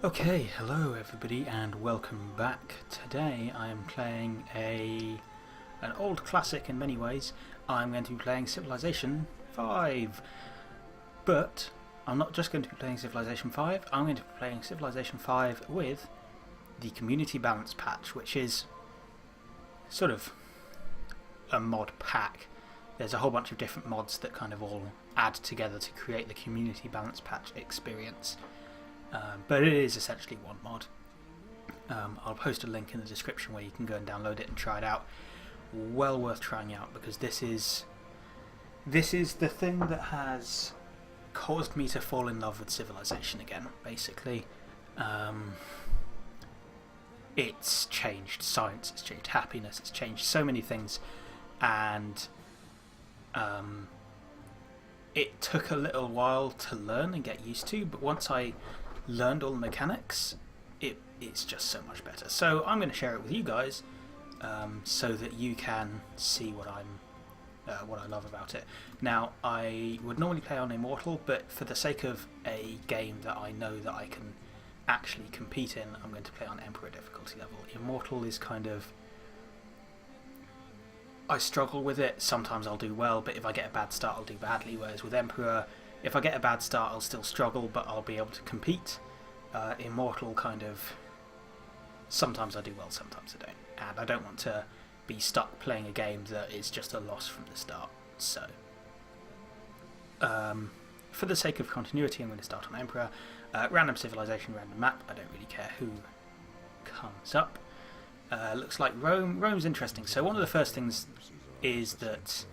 Okay, hello everybody and welcome back. Today I am playing an old classic in many ways. I'm going to be playing Civilization 5. But I'm not just going to be playing Civilization 5, I'm going to be playing Civilization 5 with the Community Balance patch, which is sort of a mod pack. There's a whole bunch of different mods that kind of all add together to create the Community Balance patch experience. But it is essentially one mod. I'll post a link in the description where you can go and download it and try it out. Well worth trying out, because this is the thing that has caused me to fall in love with Civilization again, basically. It's changed science, it's changed happiness, it's changed so many things, and it took a little while to learn and get used to, but once I learned all the mechanics, it's just so much better. So I'm going to share it with you guys, so that you can see what I love about it. Now, I would normally play on Immortal, but for the sake of a game that I know that I can actually compete in, I'm going to play on Emperor difficulty level. Immortal is kind of... I struggle with it. Sometimes I'll do well, but if I get a bad start I'll do badly, whereas with Emperor, if I get a bad start I'll still struggle, but I'll be able to compete. Immortal kind of... sometimes I do well, sometimes I don't. And I don't want to be stuck playing a game that is just a loss from the start. So, for the sake of continuity, I'm going to start on Emperor. Random civilization, random map. I don't really care who comes up. Looks like Rome. Rome's interesting. So one of the first things is that...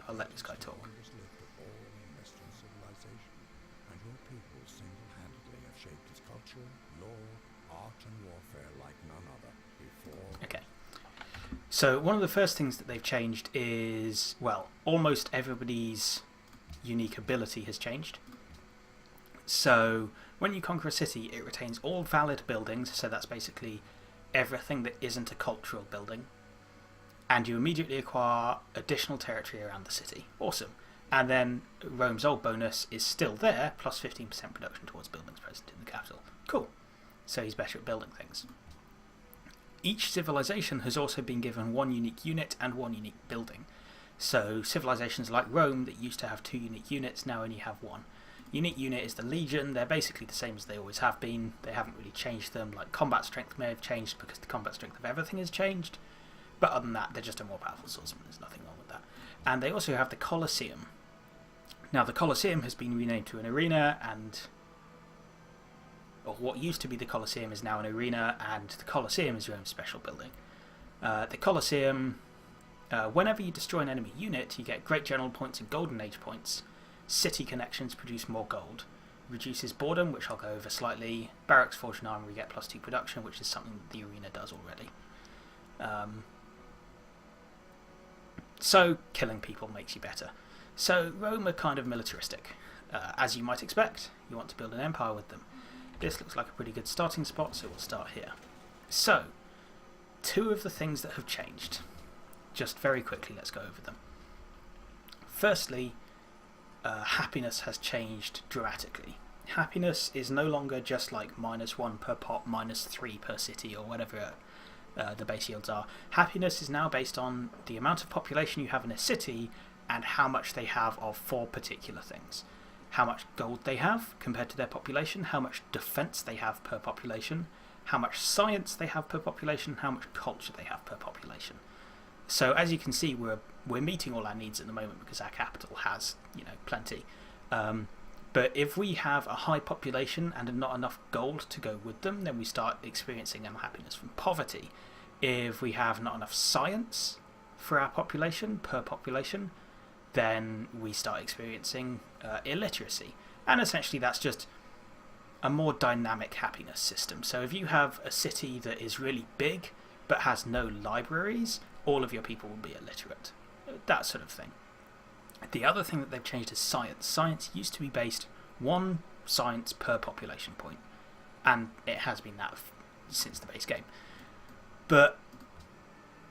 I'll let this guy talk. Okay. So one of the first things that they've changed is, well, almost everybody's unique ability has changed. So when you conquer a city, it retains all valid buildings, so that's basically everything that isn't a cultural building, and you immediately acquire additional territory around the city. Awesome. And then Rome's old bonus is still there, plus 15% production towards buildings present in the capital. Cool. So he's better at building things. Each civilization has also been given one unique unit and one unique building. So civilizations like Rome that used to have 2 unique units now only have 1. Unique unit is the Legion. They're basically the same as they always have been. They haven't really changed them. Like, combat strength may have changed because the combat strength of everything has changed. But other than that, they're just a more powerful swordsman. There's nothing wrong with that. And they also have the Colosseum. Now, the Colosseum has been renamed to an arena, and... or what used to be the Colosseum is now an arena, and the Colosseum is your own special building. The Colosseum, whenever you destroy an enemy unit, you get Great General points and Golden Age points. City connections produce more gold. Reduces boredom, which I'll go over slightly. Barracks, Forge and Armory get +2 production, which is something that the arena does already. So killing people makes you better. So Rome are kind of militaristic. As you might expect, you want to build an empire with them. This looks like a pretty good starting spot, so we'll start here. So, 2 of the things that have changed. Just very quickly, let's go over them. Firstly, happiness has changed dramatically. Happiness is no longer just like -1 per pop, -3 per city, or whatever the base yields are. Happiness is now based on the amount of population you have in a city and how much they have of 4 particular things. How much gold they have compared to their population, how much defense they have per population, how much science they have per population, how much culture they have per population. So as you can see, we're meeting all our needs at the moment because our capital has, plenty. But if we have a high population and not enough gold to go with them, then we start experiencing unhappiness from poverty. If we have not enough science for our population, per population, then we start experiencing illiteracy. And essentially that's just a more dynamic happiness system. So if you have a city that is really big but has no libraries, all of your people will be illiterate. That sort of thing. The other thing that they've changed is science. Science used to be based 1 science per population point, and it has been that since the base game. But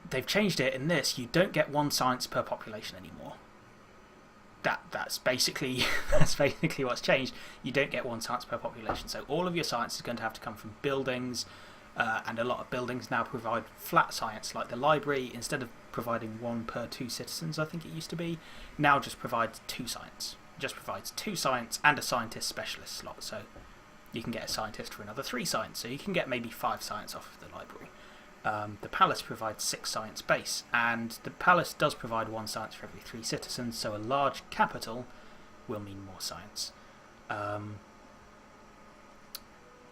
they've changed it in this. You don't get 1 science per population anymore. that's basically that's basically what's changed. You don't get 1 science per population, so all of your science is going to have to come from buildings, and a lot of buildings now provide flat science, like the library. Instead of providing 1 per 2 citizens, I think it used to be, now just provides 2 science. Just provides 2 science and a scientist specialist slot, so you can get a scientist for another 3 science, so you can get maybe 5 science off of the library. The palace provides 6 science base, and the palace does provide 1 science for every 3 citizens, so a large capital will mean more science.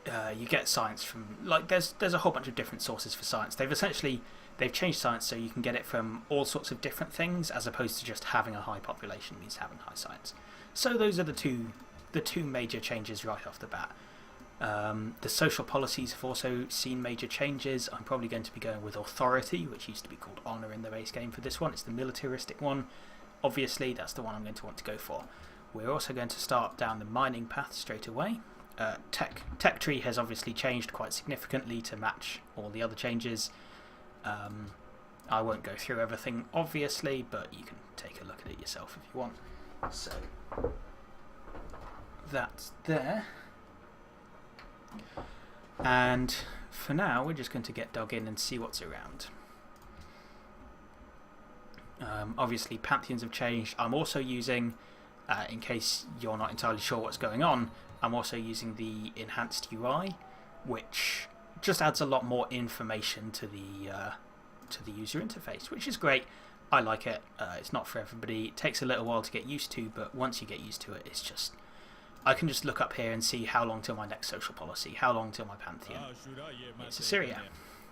You get science from, like, there's a whole bunch of different sources for science. They've changed science so you can get it from all sorts of different things, as opposed to just having a high population means having high science. So those are the two major changes right off the bat. The social policies have also seen major changes. I'm probably going to be going with authority, which used to be called honour in the base game for this one. It's the militaristic one. Obviously, that's the one I'm going to want to go for. We're also going to start down the mining path straight away. Tech tree has obviously changed quite significantly to match all the other changes. I won't go through everything, obviously, but you can take a look at it yourself if you want. So, that's there. And for now, we're just going to get dug in and see what's around. Obviously, pantheons have changed. I'm also using, in case you're not entirely sure what's going on, I'm also using the enhanced UI, which just adds a lot more information to the user interface, which is great. I like it. It's not for everybody. It takes a little while to get used to, but once you get used to it, it's just... I can just look up here and see how long till my next social policy, how long till my pantheon. It's Assyria.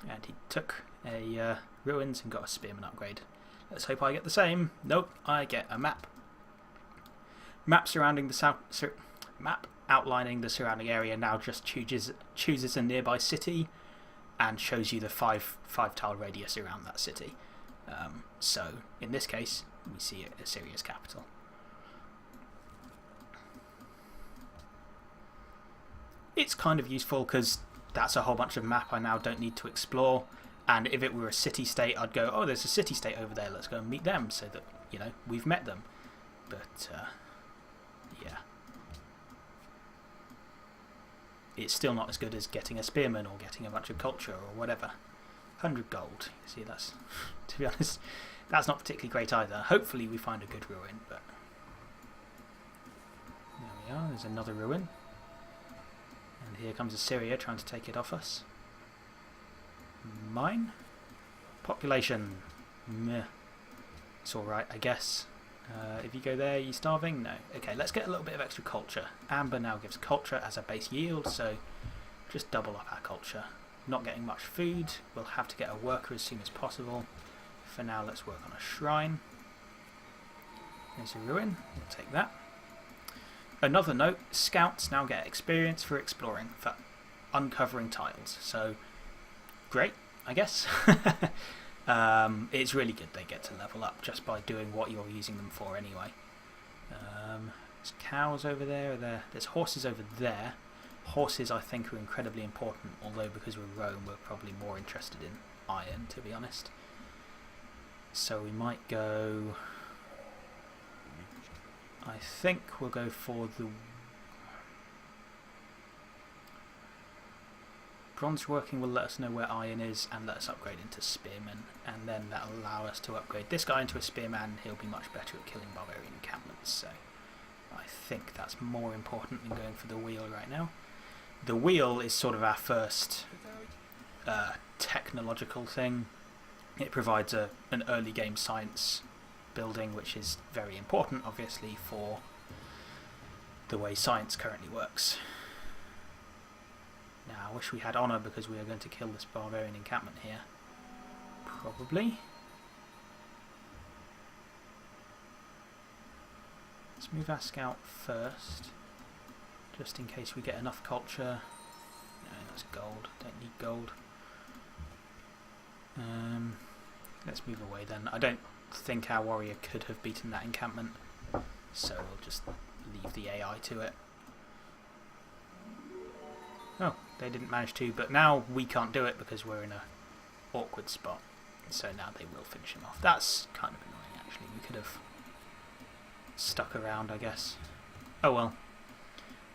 And he took a ruins and got a spearman upgrade. Let's hope I get the same. Nope, I get a map. Map surrounding the map outlining the surrounding area now just chooses a nearby city and shows you the 5 tile radius around that city. So in this case, we see Assyria's capital. It's kind of useful because that's a whole bunch of map I now don't need to explore, and if it were a city-state, I'd go, oh, there's a city-state over there, let's go and meet them, so that, you know, we've met them. But, yeah. It's still not as good as getting a spearman or getting a bunch of culture or whatever. 100 gold. See, that's, to be honest, that's not particularly great either. Hopefully we find a good ruin, but... There we are, there's another ruin. And here comes Assyria trying to take it off us. Mine? Population. Meh. It's alright, I guess. If you go there, are you starving? No. Okay, let's get a little bit of extra culture. Amber now gives culture as a base yield, so just double up our culture. Not getting much food. We'll have to get a worker as soon as possible. For now, let's work on a shrine. There's a ruin. We'll take that. Another note, scouts now get experience for exploring, for uncovering tiles. So, great, I guess. It's really good they get to level up just by doing what you're using them for anyway. There's cows over there. There's horses over there. Horses, I think, are incredibly important, although because we're Rome, we're probably more interested in iron, to be honest. So we might go... I think we'll go for the bronze working will let us know where iron is and let us upgrade into spearman, and then that'll allow us to upgrade this guy into a spearman. He'll be much better at killing barbarian encampments, so I think that's more important than going for the wheel right now. The wheel is sort of our first technological thing. It provides an early game science building, which is very important, obviously, for the way science currently works. Now, I wish we had honour because we are going to kill this barbarian encampment here. Probably. Let's move our scout first, just in case we get enough culture. No, that's gold. Don't need gold. Let's move away then. I don't think our warrior could have beaten that encampment, so we'll just leave the AI to it. Oh, they didn't manage to, but now we can't do it because we're in a awkward spot, so now they will finish him off. That's kind of annoying, actually. We could have stuck around, I guess. Oh well.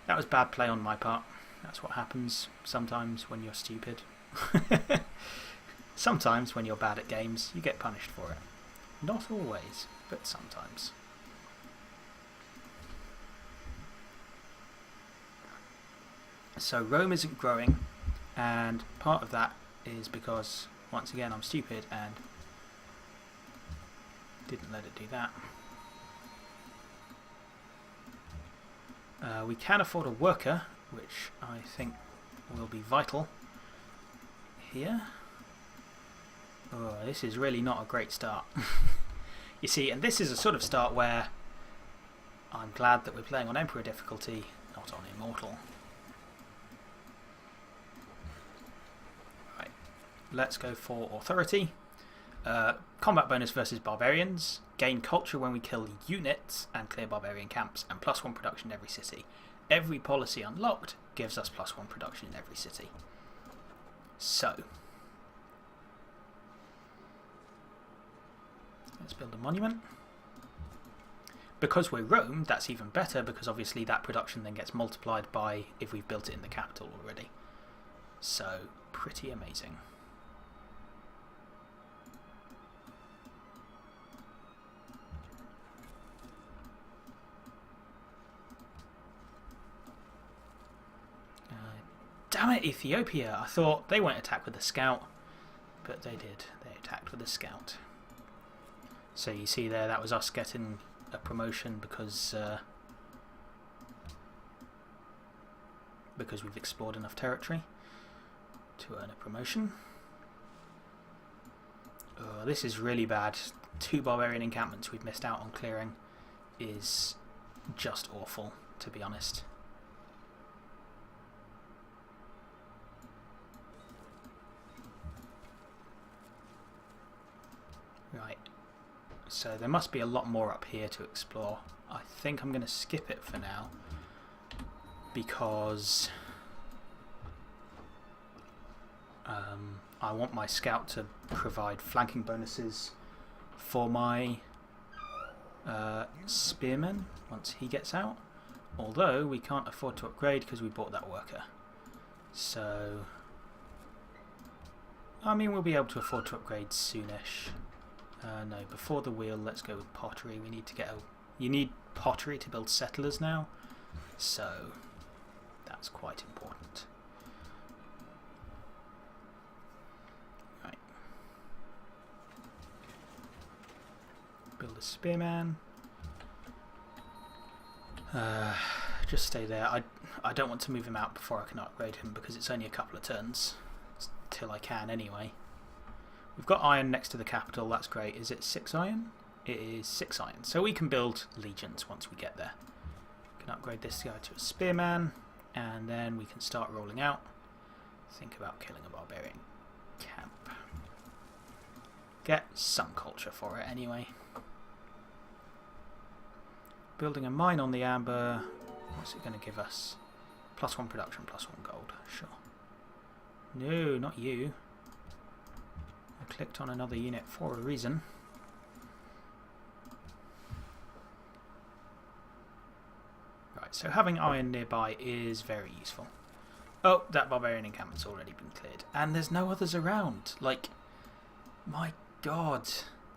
That was bad play on my part. That's what happens sometimes when you're stupid. Sometimes when you're bad at games, you get punished for it. Not always, but sometimes. So Rome isn't growing, and part of that is because, once again, I'm stupid and didn't let it do that. We can afford a worker, which I think will be vital here. Oh, this is really not a great start. You see, and this is a sort of start where I'm glad that we're playing on Emperor difficulty, not on Immortal. Right, let's go for Authority. Combat bonus versus Barbarians. Gain culture when we kill units and clear barbarian camps, and +1 production in every city. Every policy unlocked gives us +1 production in every city. So, let's build a monument. Because we're Rome, that's even better, because obviously that production then gets multiplied by if we've built it in the capital already. So, pretty amazing. Damn it, Ethiopia! I thought they won't attack with a scout, but they did. They attacked with a scout. So you see there, that was us getting a promotion because we've explored enough territory to earn a promotion. Oh, this is really bad. 2 barbarian encampments we've missed out on clearing is just awful, to be honest. Right, so there must be a lot more up here to explore. I think I'm going to skip it for now because I want my scout to provide flanking bonuses for my spearman once he gets out, although we can't afford to upgrade because we bought that worker. So, I mean, we'll be able to afford to upgrade soonish. No, before the wheel, let's go with pottery. We need to get a... You need pottery to build settlers now, so that's quite important. Right. Build a spearman. Just stay there. I don't want to move him out before I can upgrade him because it's only a couple of turns till I can anyway. We've got iron next to the capital, that's great. Is it 6 iron? It is 6 iron. So we can build legions once we get there. We can upgrade this guy to a spearman, and then we can start rolling out. Think about killing a barbarian camp. Get some culture for it anyway. Building a mine on the amber. What's it going to give us? +1 production, +1 gold. Sure. No, not you. I clicked on another unit for a reason. Right, so having iron nearby is very useful. Oh, that barbarian encampment's already been cleared. And there's no others around. Like, my god.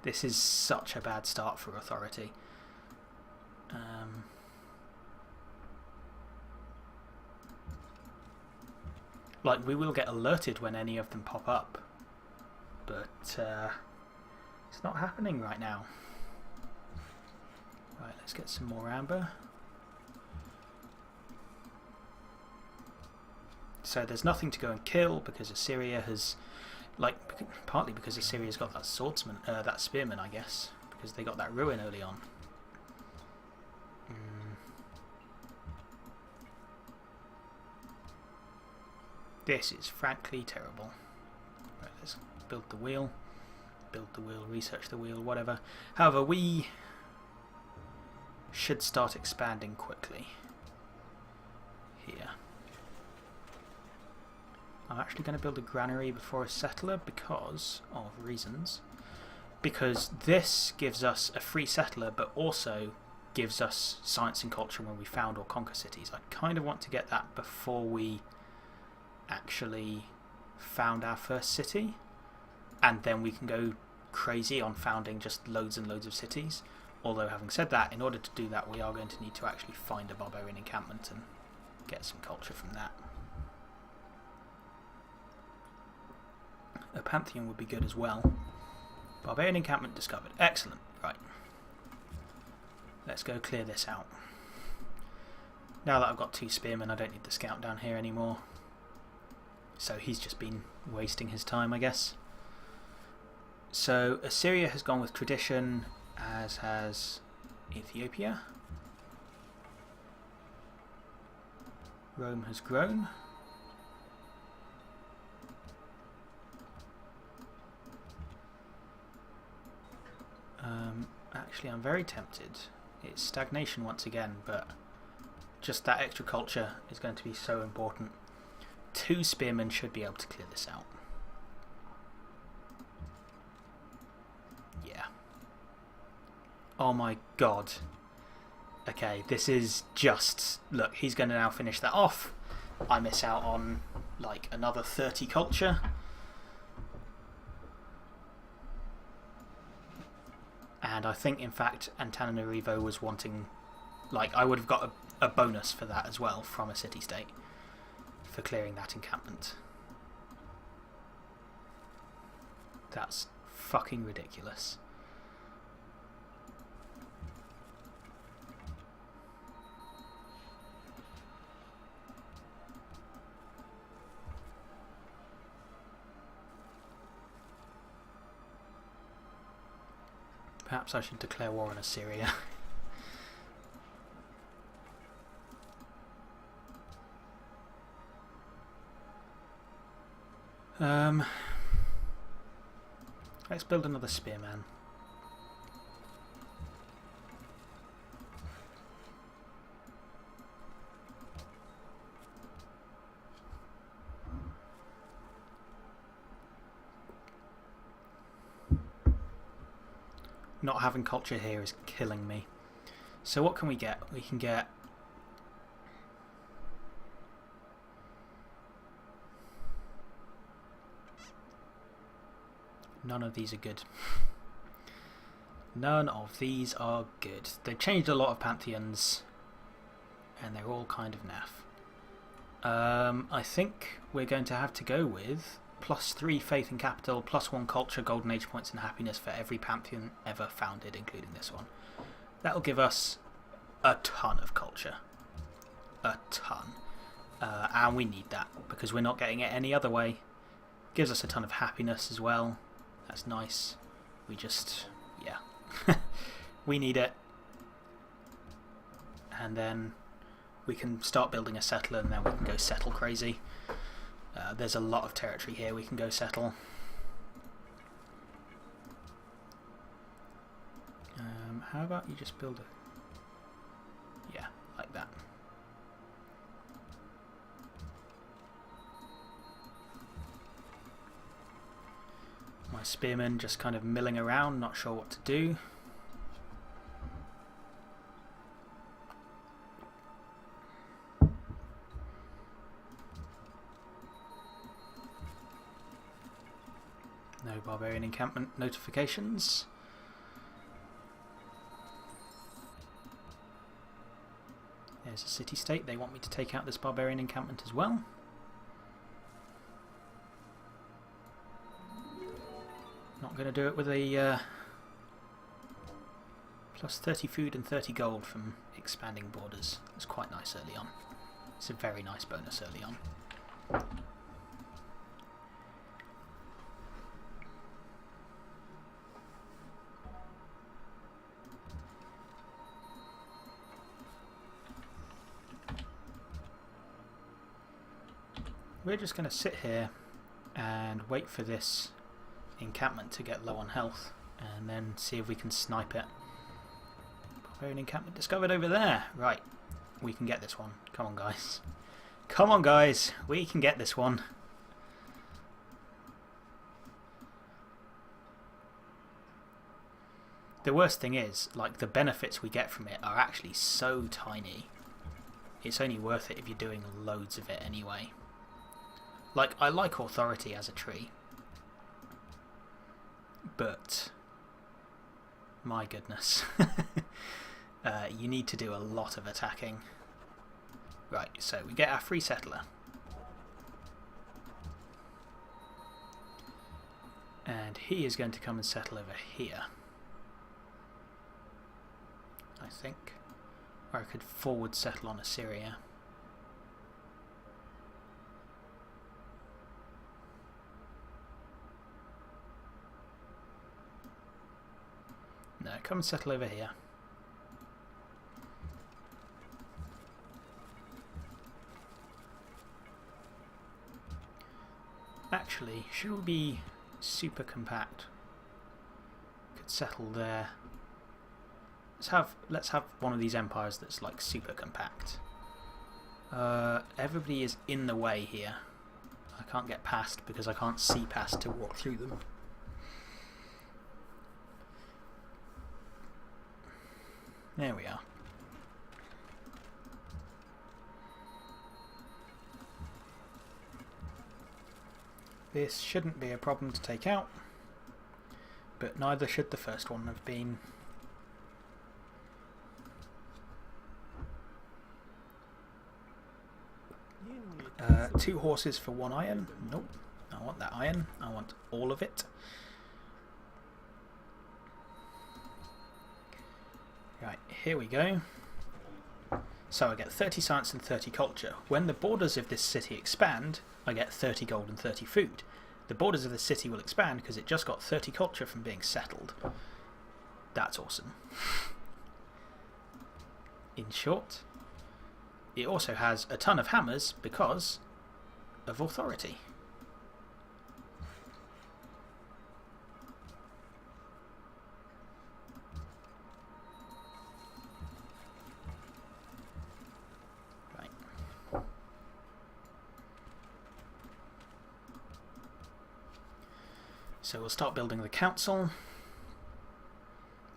This is such a bad start for authority. Like, we will get alerted when any of them pop up. But it's not happening right now. Right, let's get some more amber. So there's nothing to go and kill because Assyria has, like, partly because Assyria's got that swordsman, that spearman, I guess, because they got that ruin early on. This is frankly terrible. Right, let's build the wheel, research the wheel, whatever. However, we should start expanding quickly here. I'm actually going to build a granary before a settler because of reasons. Because this gives us a free settler, but also gives us science and culture when we found or conquer cities. I kind of want to get that before we actually found our first city, and then we can go crazy on founding just loads and loads of cities. Although, having said that, in order to do that, we are going to need to actually find a barbarian encampment and get some culture from that. A pantheon would be good as well. Barbarian encampment discovered. Excellent. Right. Let's go clear this out. Now that I've got 2 spearmen, I don't need the scout down here anymore. So he's just been wasting his time, I guess. So Assyria has gone with tradition, as has Ethiopia. Rome has grown. Actually, I'm very tempted. It's stagnation once again, but just that extra culture is going to be so important. 2 spearmen should be able to clear this out. Yeah. Oh my god. Okay, this is just... Look, he's going to now finish that off. I miss out on, like, another 30 culture. And I think, in fact, Antananarivo was wanting... Like, I would have got a bonus for that as well from a city-state for clearing that encampment. That's fucking ridiculous. Perhaps I should declare war on Assyria. Let's build another spearman. Not having culture here is killing me. So what can we get? We can get... None of these are good. None of these are good. They've changed a lot of pantheons, and they're all kind of naff. I think we're going to have to go with +3 faith and capital, +1 culture, golden age points and happiness for every pantheon ever founded, including this one. That'll give us a ton of culture. A ton. And we need that, because we're not getting it any other way. Gives us a ton of happiness as well. That's nice. We just... yeah. We need it. And then we can start building a settler, and then we can go settle crazy. There's a lot of territory here we can go settle. How about you just build a... yeah, like that. My spearmen just kind of milling around, not sure what to do. No barbarian encampment notifications. There's a city-state. They want me to take out this barbarian encampment as well. Not going to do it with a plus 30 food and 30 gold from expanding borders. It's quite nice early on. It's a very nice bonus early on. We're just going to sit here and wait for this encampment to get low on health, and then see if we can snipe it. Barbarian encampment discovered over there. Right, we can get this one. Come on, guys. Come on, guys. We can get this one. the worst thing is, like, the benefits we get from it are actually so tiny. It's only worth it if you're doing loads of it anyway. Like, I like authority as a tree, but my goodness, you need to do a lot of attacking. Right, so we get our free settler. And he is going to come and settle over here, I think. Or I could forward settle on Assyria. No, come and settle over here. Actually, should we be super compact? Could settle there. Let's have one of these empires that's like super compact. Everybody is in the way here. I can't get past because I can't see past to walk through them. There we are. This shouldn't be a problem to take out, but neither should the first one have been. Two horses for 1 iron. Nope. I want that iron. I want all of it. Right, here we go. So I get 30 science and 30 culture. When the borders of this city expand, I get 30 gold and 30 food. The borders of the city will expand because it just got 30 culture from being settled. That's awesome. In short, it also has a ton of hammers because of authority. Right. So we'll start building the council.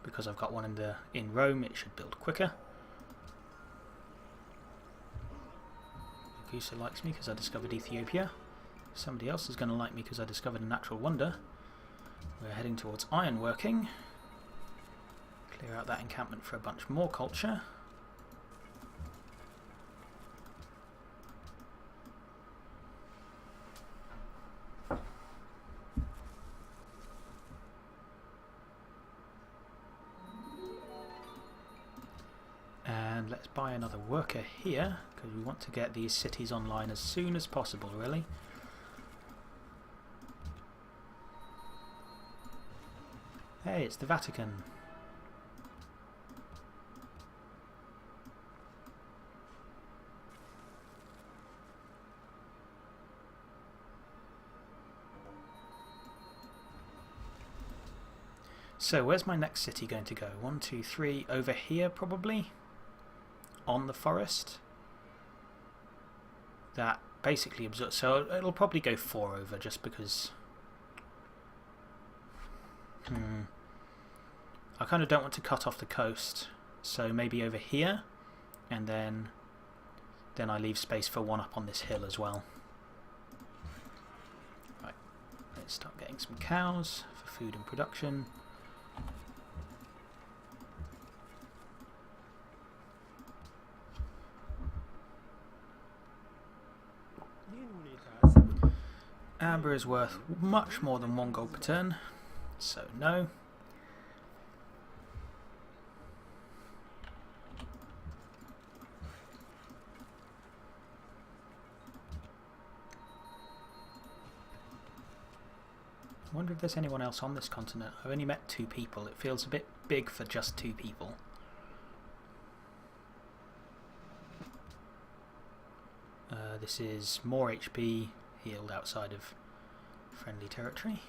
Because I've got one in Rome, it should build quicker. Gusa likes me because I discovered Ethiopia. Somebody else is going to like me because I discovered a natural wonder. We're heading towards ironworking. Clear out that encampment for a bunch more culture. And let's buy another worker here, because we want to get these cities online as soon as possible, really. Hey, it's the Vatican. So, where's my next city going to go? 1, 2, 3, over here probably? On the forest? That basically absorbs, so it'll probably go 4 over just because I kind of don't want to cut off the coast, so maybe over here, and then I leave space for 1 up on this hill as well. Right, let's start getting some cows for food and production. Amber is worth much more than 1 gold per turn, so no. I wonder if there's anyone else on this continent. I've only met 2 people. It feels a bit big for just 2 people. This is more HP healed outside of friendly territory.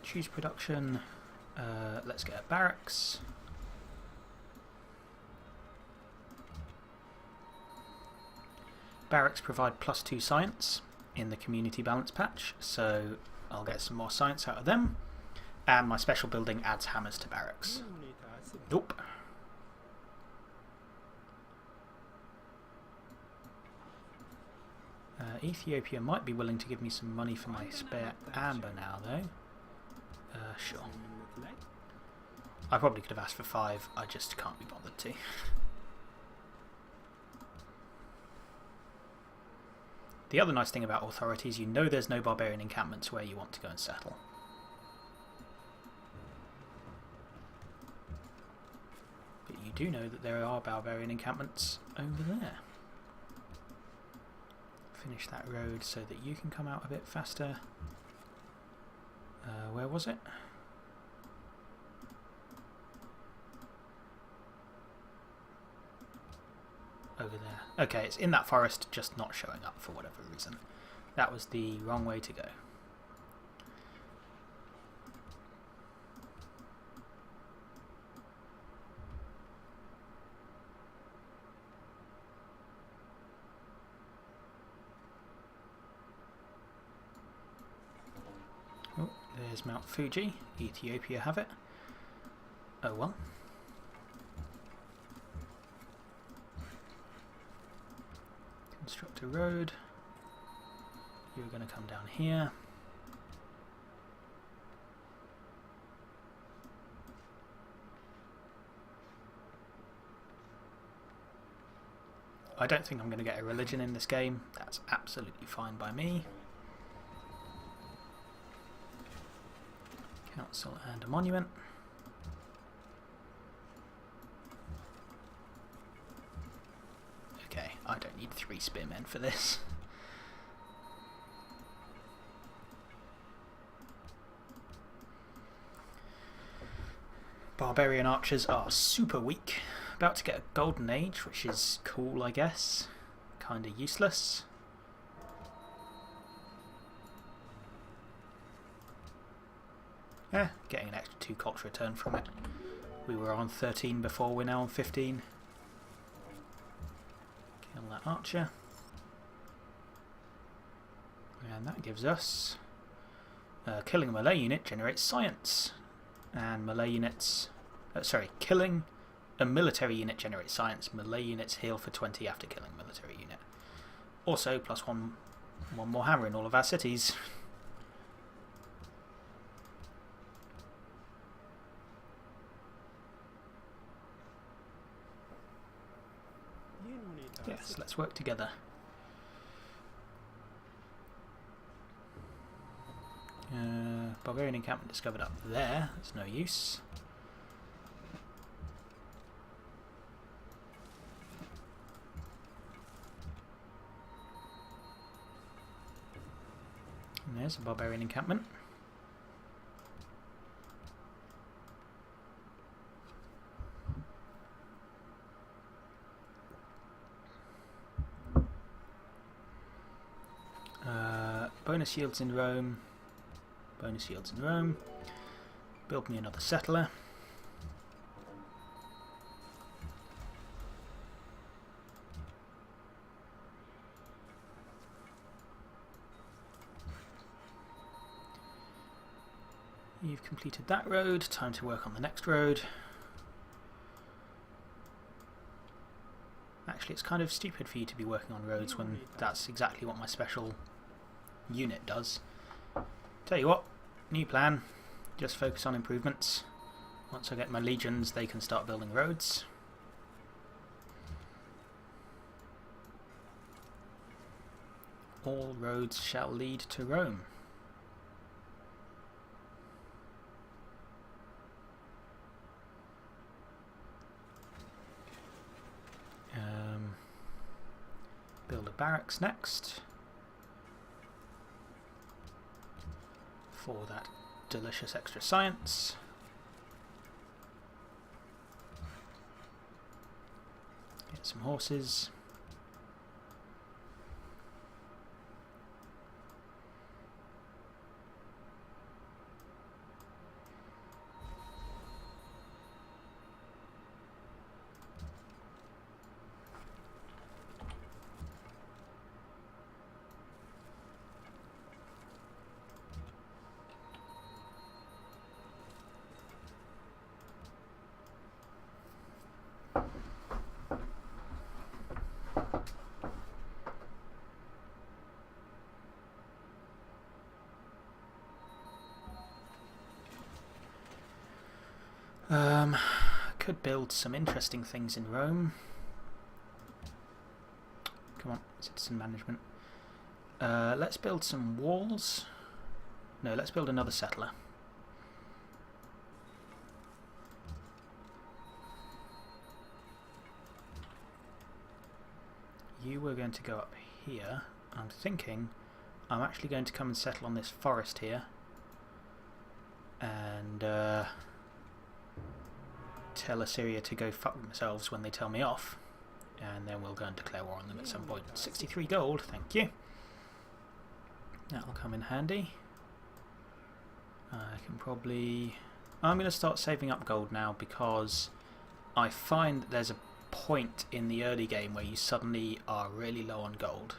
Choose production. Let's get a barracks. Barracks provide +2 science in the community balance patch, so I'll get some more science out of them. And my special building adds hammers to barracks. Nope. Ethiopia might be willing to give me some money for my spare amber now, though. Sure. I probably could have asked for 5, I just can't be bothered to. The other nice thing about authorities, you know there's no barbarian encampments where you want to go and settle. But you do know that there are barbarian encampments over there. Finish that road so that you can come out a bit faster. Where was it? Over there. Okay, it's in that forest, just not showing up for whatever reason. That was the wrong way to go. Oh, there's Mount Fuji. Ethiopia have it. Oh well. Construct a road. You're going to come down here. I don't think I'm going to get a religion in this game. That's absolutely fine by me. Council and a monument. Okay, I don't need 3 spearmen for this. Barbarian archers are super weak. About to get a golden age, which is cool, I guess. Kinda useless. Getting an extra 2 culture return from it. We were on 13 before, we're now on 15. Kill that archer. And that gives us... killing a melee unit generates science. And melee units... killing a military unit generates science. Melee units heal for 20 after killing a military unit. Also, plus one more hammer in all of our cities. Yes, let's work together. Barbarian encampment discovered up there. That's no use. And there's a barbarian encampment. Bonus yields in Rome. Bonus yields in Rome. Build me another settler. You've completed that road. Time to work on the next road. Actually, it's kind of stupid for you to be working on roads when that's exactly what my special unit does. Tell you what, new plan. Just focus on improvements. Once I get my legions, they can start building roads. All roads shall lead to Rome. Build a barracks next. For that delicious extra science. Get some horses. Could build some interesting things in Rome. Come on, citizen management. Let's build some walls. No, let's build another settler. You were going to go up here. I'm thinking I'm actually going to come and settle on this forest here. And tell Assyria to go fuck themselves when they tell me off. And then we'll go and declare war on them at some point. 63 gold, thank you. That'll come in handy. I can probably... I'm going to start saving up gold now because I find that there's a point in the early game where you suddenly are really low on gold.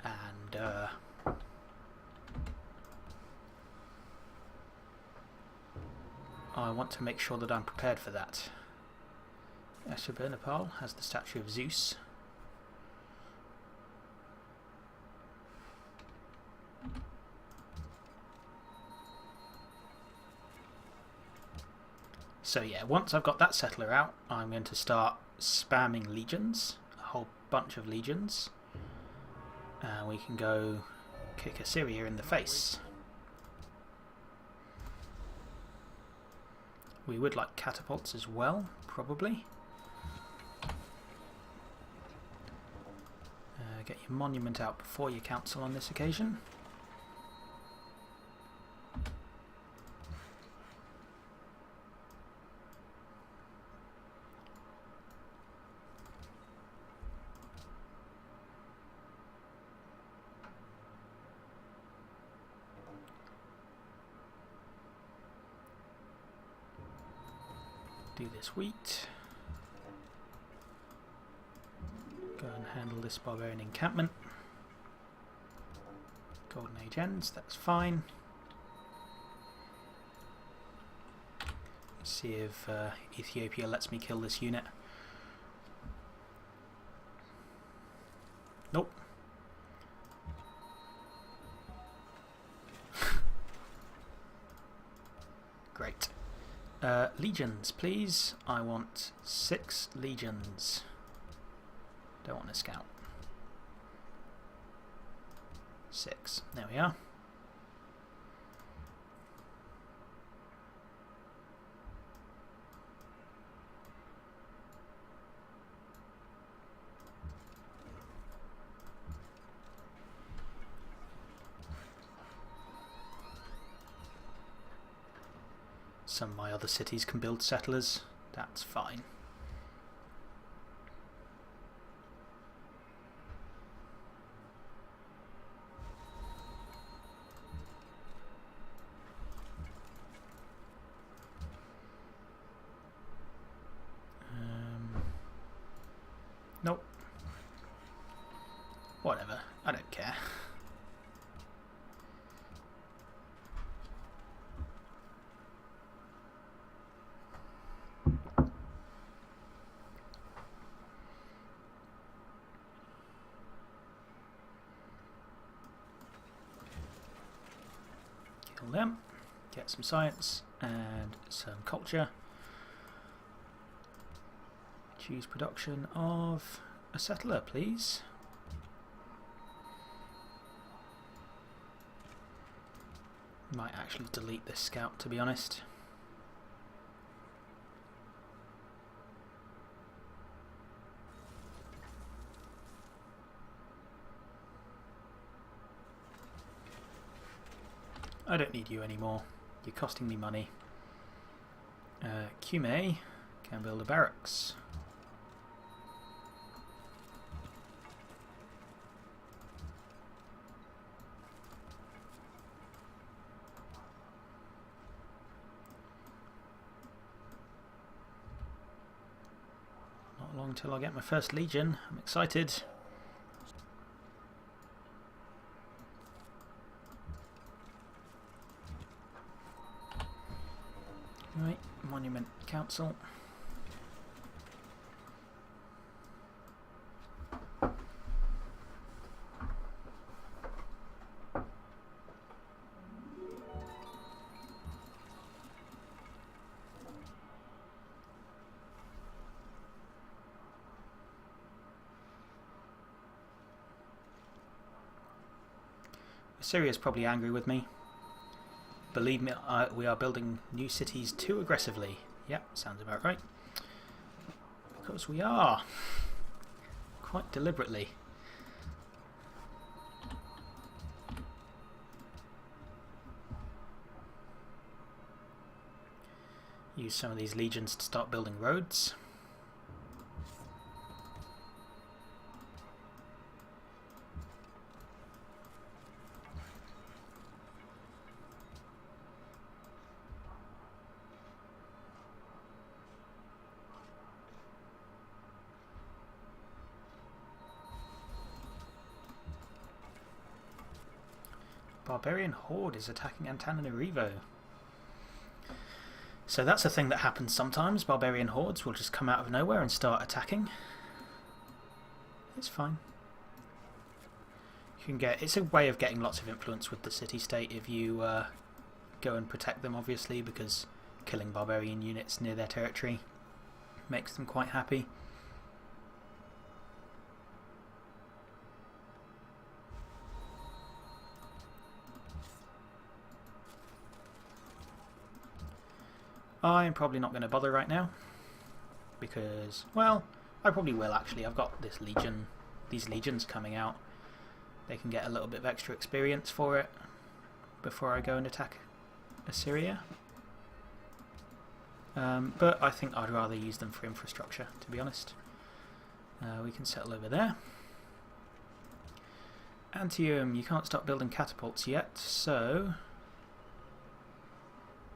And I want to make sure that I'm prepared for that. Ashurbanipal has the statue of Zeus. So yeah, once I've got that settler out, I'm going to start spamming legions, a whole bunch of legions. And we can go kick Assyria in the face. We would like catapults as well, probably. Get your monument out before your council on this occasion. Do this wheat. Go and handle this barbarian encampment. Golden Age ends, that's fine. Let's see if Ethiopia lets me kill this unit. Nope. Great. Legions, please. I want 6 legions. Don't want a scout. 6. There we are. Some of my other cities can build settlers. That's fine. Nope. Whatever. I don't care. Kill them. Get some science and some culture. Choose production of a settler, please. Might actually delete this scout, to be honest. I don't need you anymore. You're costing me money. Cume can build a barracks. Not long till I get my first legion. I'm excited. Right, Monument Council. Syria's probably angry with me. Believe me, we are building new cities too aggressively. Yep, sounds about right. Because we are. Quite deliberately. Use some of these legions to start building roads. Barbarian Horde is attacking Antananarivo. So that's a thing that happens sometimes. Barbarian hordes will just come out of nowhere and start attacking. It's fine. You can get. It's a way of getting lots of influence with the city-state if you go and protect them, obviously, because killing barbarian units near their territory makes them quite happy. I'm probably not going to bother right now because, well, I probably will actually. I've got this legion, these legions coming out. They can get a little bit of extra experience for it before I go and attack Assyria. But I think I'd rather use them for infrastructure, to be honest. We can settle over there. Antium, you can't start building catapults yet, so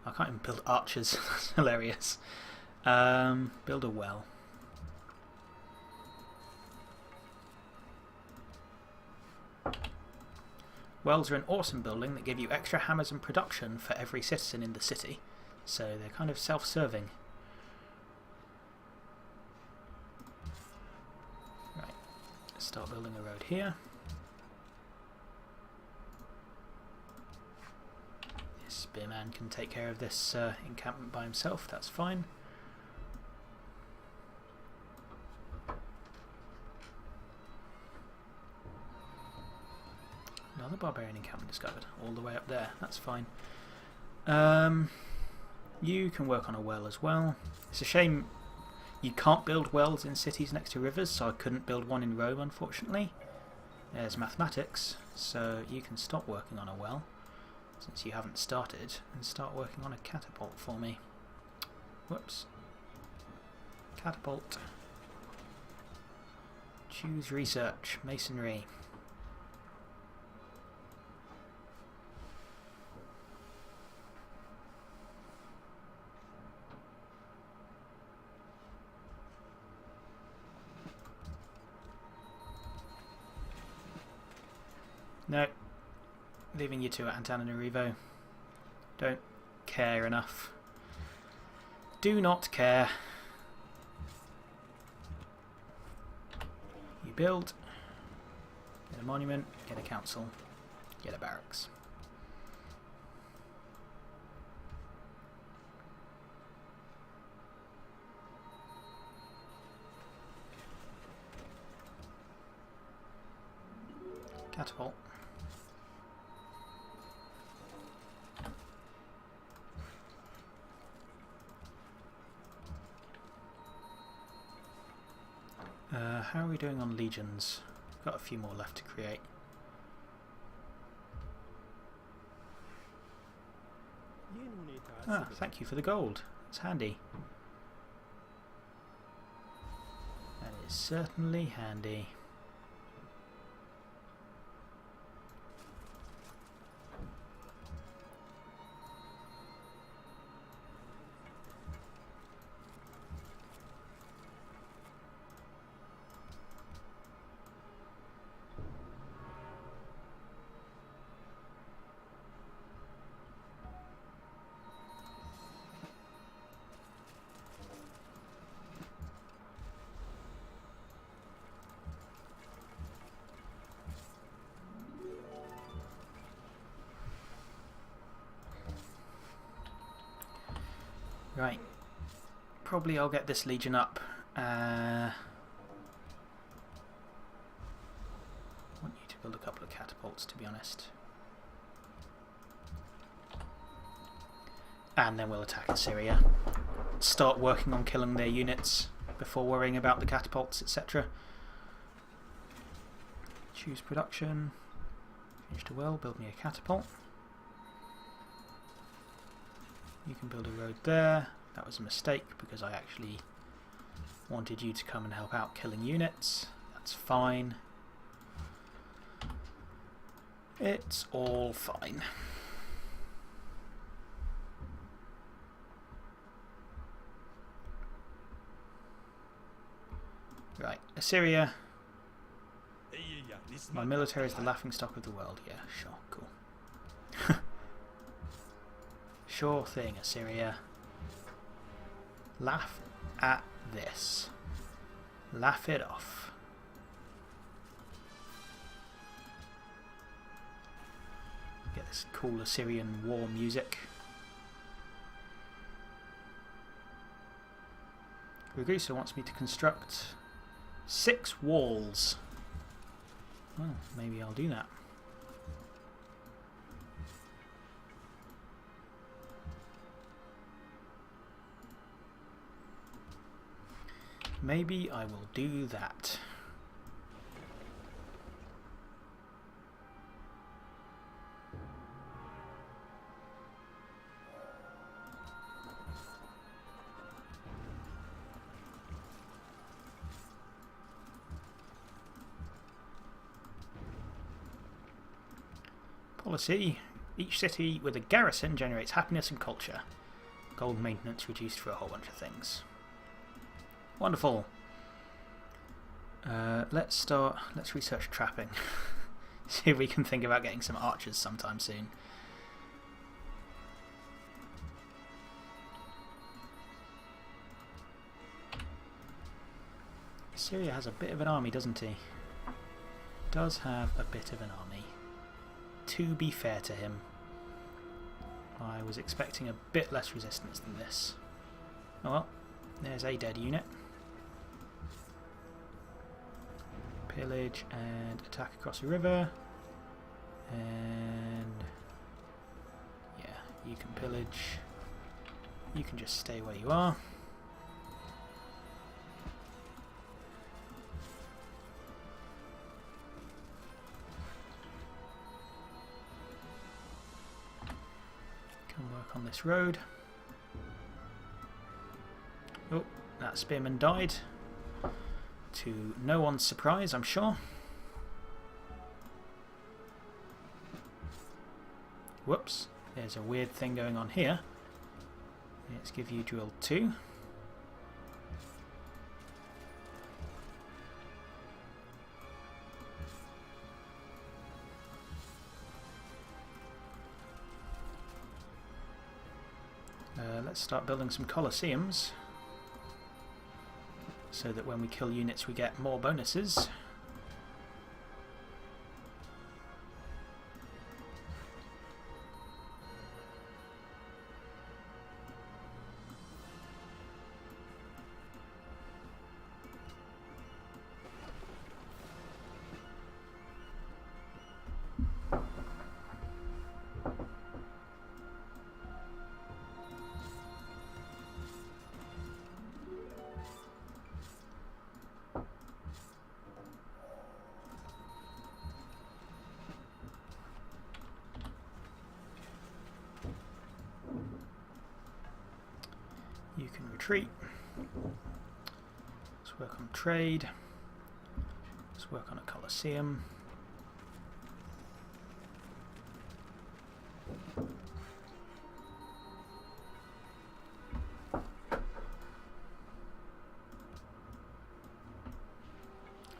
I can't even build archers. That's hilarious. Build a well. Wells are an awesome building that give you extra hammers and production for every citizen in the city, so they're kind of self-serving. Right, let's start building a road here. Spearman can take care of this encampment by himself, that's fine. Another barbarian encampment discovered, all the way up there, that's fine. You can work on a well as well. It's a shame you can't build wells in cities next to rivers, so I couldn't build one in Rome, unfortunately. There's mathematics, so you can stop working on a well since you haven't started, and start working on a catapult for me. Whoops. Catapult. Choose research. Masonry. No. Leaving you two at Antananarivo. Don't care enough. Do not care. You build, get a monument, get a council, get a barracks. Catapult. How are we doing on legions? Got a few more left to create. Ah, thank you for the gold. It's handy. That is certainly handy. Right, probably I'll get this legion up. I want you to build a couple of catapults, to be honest. and then we'll attack Assyria. Start working on killing their units before worrying about the catapults, etc. Choose production. Finish to well, build me a catapult. You can build a road there. That was a mistake because I actually wanted you to come and help out killing units. That's fine. It's all fine. Right, Assyria. My military is the laughingstock of the world. Yeah, sure, cool. Sure thing, Assyria. Laugh at this. Laugh it off. Get this cool Assyrian war music. Ragusa wants me to construct 6 walls. Well, maybe I'll do that. Maybe I will do that. Policy. Each city with a garrison generates happiness and culture. Gold maintenance reduced for a whole bunch of things. Wonderful. Let's research trapping. See if we can think about getting some archers sometime soon. Syria has a bit of an army, doesn't he? Does have a bit of an army. To be fair to him, I was expecting a bit less resistance than this. Oh well, there's a dead unit. Pillage and attack across the river. And yeah, you can pillage. You can just stay where you are. Come work on this road. Oh, that spearman died. To no one's surprise, I'm sure. Whoops, there's a weird thing going on here. Let's give you drill 2. Let's start building some colosseums, so that when we kill units we get more bonuses. You can retreat. Let's work on trade. Let's work on a Colosseum.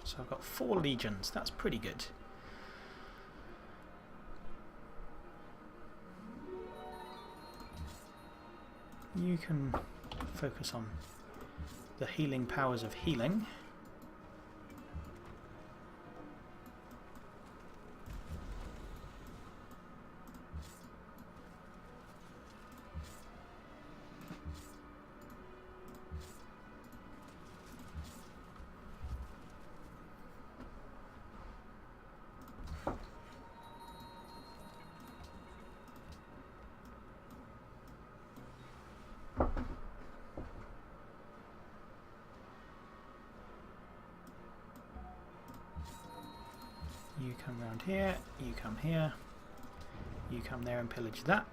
So I've got 4 legions. That's pretty good. You can focus on the healing powers of healing. You come round here, you come here, you come there and pillage that.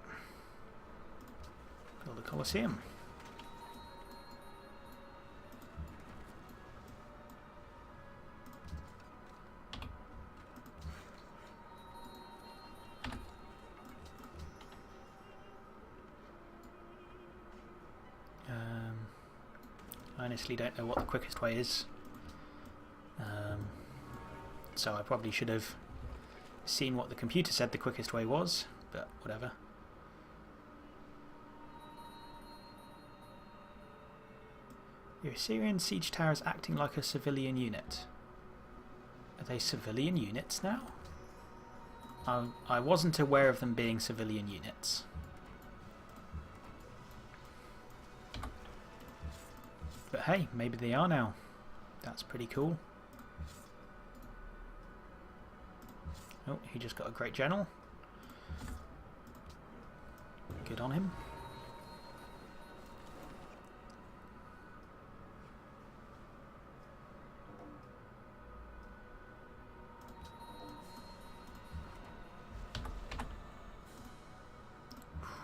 Build a Colosseum. I honestly don't know what the quickest way is. So I probably should have seen what the computer said the quickest way was, but whatever. Your Assyrian siege tower is acting like a civilian unit. Are they civilian units now? I wasn't aware of them being civilian units. But hey, maybe they are now. That's pretty cool. Oh, he just got a great general. Good on him.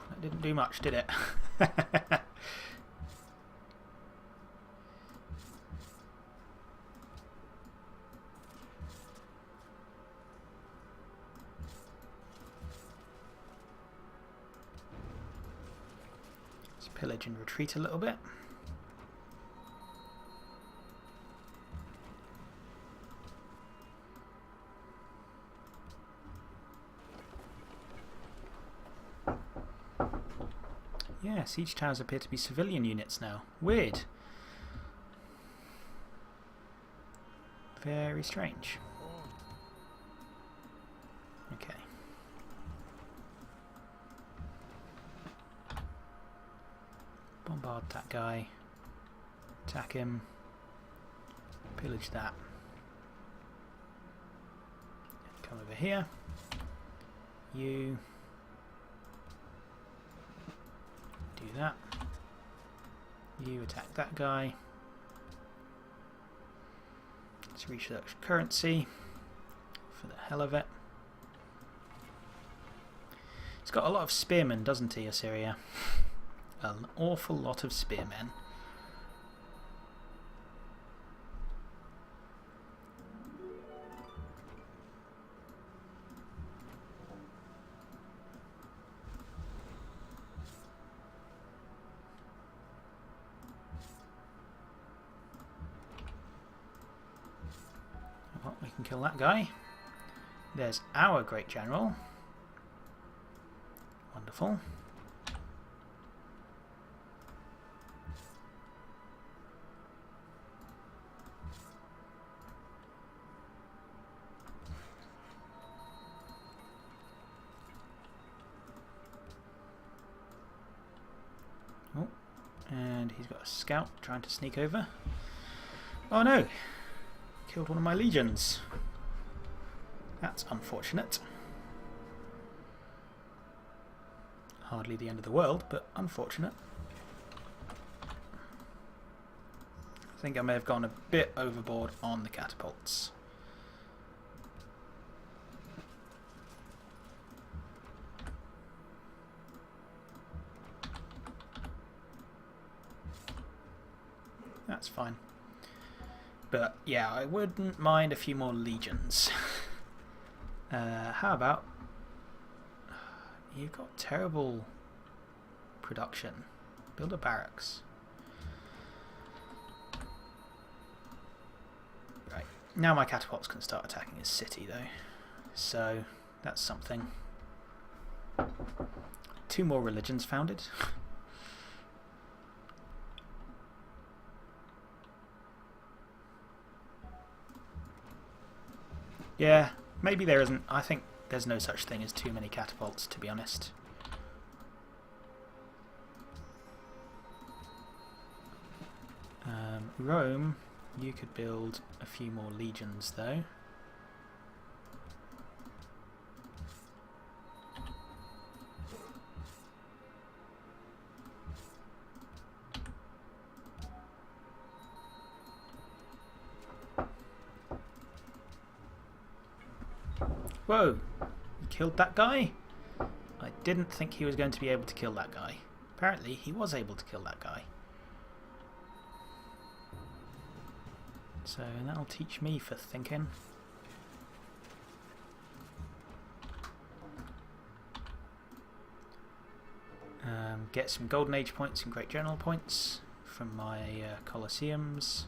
That didn't do much, did it? Pillage and retreat a little bit. Yeah, siege towers appear to be civilian units now. Weird. Very strange. Okay. Bombard that guy, attack him, pillage that. Come over here. You do that. You attack that guy. Let's research currency for the hell of it. He's got a lot of spearmen, doesn't he, Assyria? An awful lot of spearmen. Well, we can kill that guy. There's our great general. Wonderful. And he's got a scout trying to sneak over. Oh no! Killed one of my legions. That's unfortunate. Hardly the end of the world, but unfortunate. I think I may have gone a bit overboard on the catapults. That's fine. But yeah, I wouldn't mind a few more legions. How about... You've got terrible production. Build a barracks. Right. Now my catapults can start attacking his city though. So that's something. 2 more religions founded. Yeah, maybe there isn't. I think there's no such thing as too many catapults, to be honest. Rome, you could build a few more legions though. Whoa! You killed that guy? I didn't think he was going to be able to kill that guy. Apparently he was able to kill that guy. So that'll teach me for thinking. Get some Golden Age points and Great General points from my Colosseums.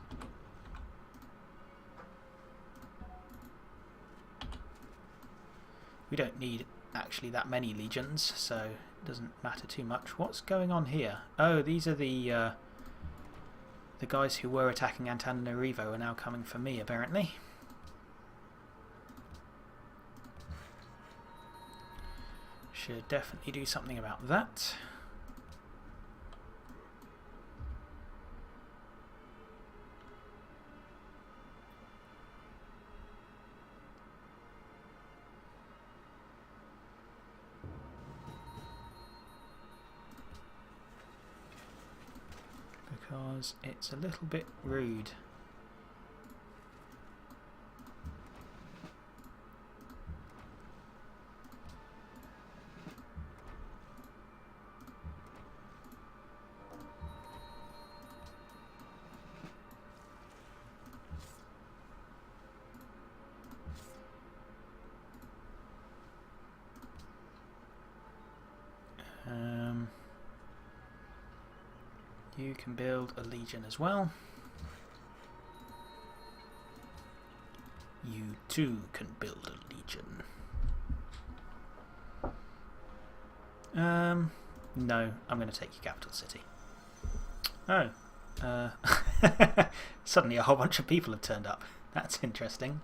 We don't need actually that many legions, so it doesn't matter too much. What's going on here? Oh, these are the guys who were attacking Antananarivo are now coming for me, apparently. Should definitely do something about that. Because it's a little bit rude. You can build a legion as well. You too can build a legion. No, I'm going to take your capital city. Oh. Suddenly a whole bunch of people have turned up. That's interesting.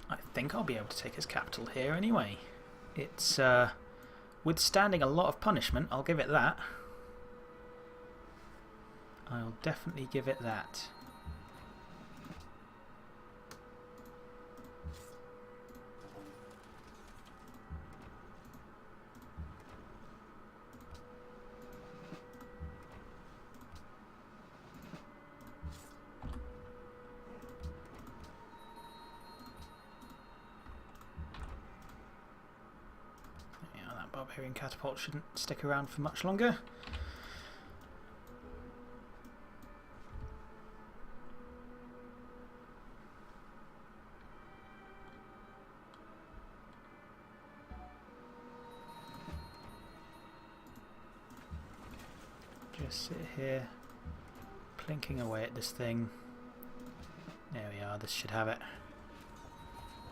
I think I'll be able to take his capital here anyway. It's withstanding a lot of punishment, I'll give it that. I'll definitely give it that. Barbarian catapult shouldn't stick around for much longer. Just sit here, plinking away at this thing. There we are, this should have it.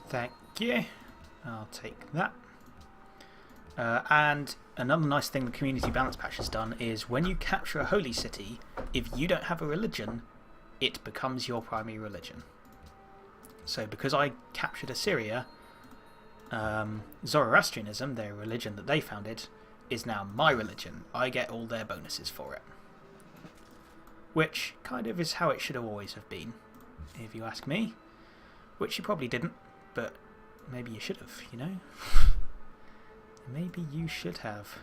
Thank you. I'll take that. And another nice thing the Community Balance Patch has done is when you capture a holy city, if you don't have a religion, it becomes your primary religion. So because I captured Assyria, Zoroastrianism, their religion that they founded, is now my religion. I get all their bonuses for it. Which kind of is how it should have always have been, if you ask me. Which you probably didn't, but maybe you should have, you know? Maybe you should have.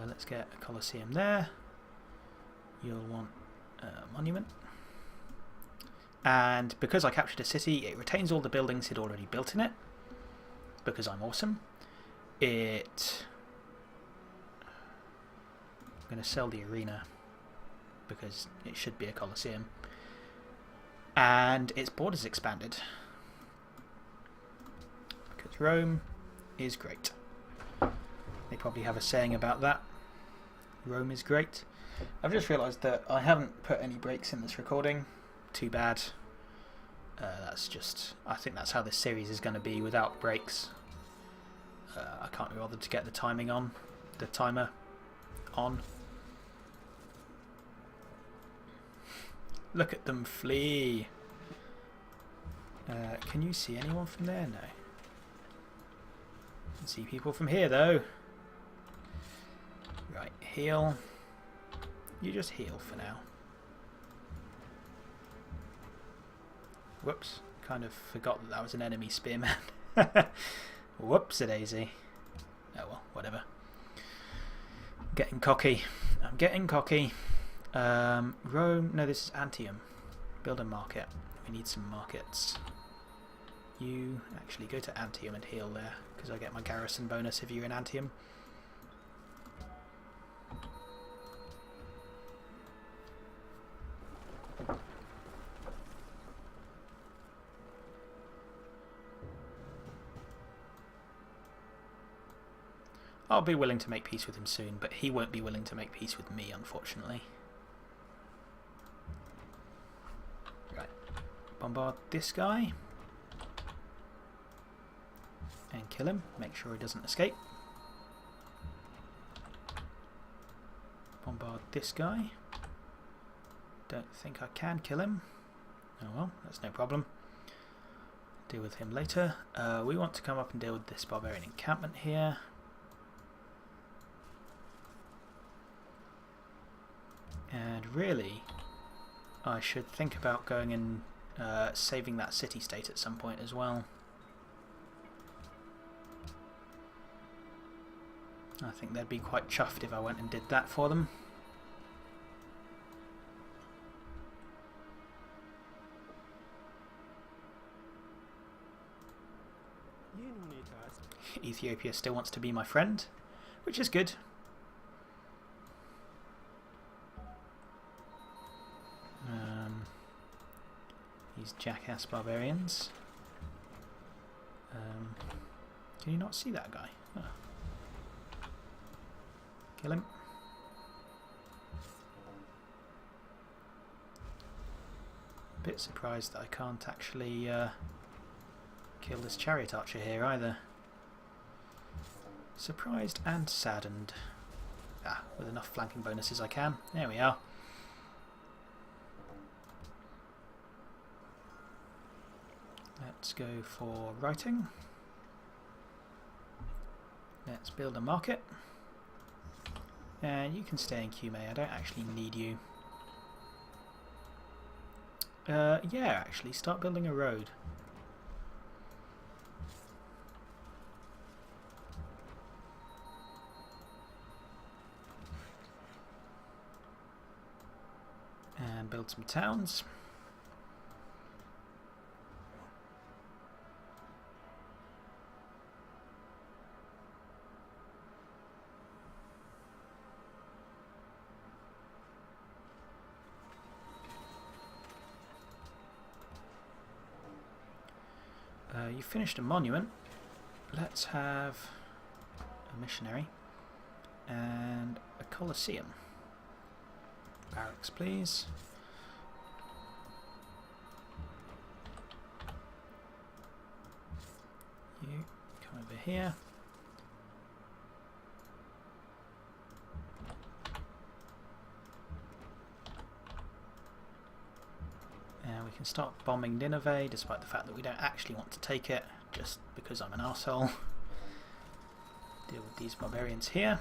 Let's get a Colosseum there. You'll want a monument. And because I captured a city, it retains all the buildings it already built in it. Because I'm awesome. I'm going to sell the arena because it should be a Colosseum. And its borders expanded. Rome is great. They probably have a saying about that. Rome is great. I've just realised that I haven't put any breaks in this recording. Too bad. That's just... I think that's how this series is going to be without breaks. I can't be bothered to get the timing on. The timer on. Look at them flee. Can you see anyone from there? No. Can see people from here though. Right, heal. You just heal for now. Whoops, kind of forgot that was an enemy spearman. Whoops-a-daisy. Oh well, whatever. Getting cocky. I'm getting cocky. Rome, no, this is Antium. Build a market. We need some markets. You actually go to Antium and heal there, because I get my garrison bonus if you're in Antium. I'll be willing to make peace with him soon, but he won't be willing to make peace with me, unfortunately. Right. Bombard this guy. And kill him. Make sure he doesn't escape. Bombard this guy. Don't think I can kill him. Oh well, that's no problem. Deal with him later. We want to come up and deal with this barbarian encampment here. And really, I should think about going and saving that city-state at some point as well. I think they'd be quite chuffed if I went and did that for them. Ethiopia still wants to be my friend, which is good. These jackass barbarians. Can you not see that guy? Oh. Kill him. A bit surprised that I can't actually kill this chariot archer here either. Surprised and saddened. Ah, with enough flanking bonuses I can. There we are. Let's go for writing. Let's build a market. And you can stay in Cumae, I don't actually need you. Yeah, actually, start building a road. And build some towns. You finished a monument. Let's have a missionary and a Colosseum. Barracks, please. You come over here. We can start bombing Nineveh, despite the fact that we don't actually want to take it, just because I'm an arsehole. Deal with these barbarians here.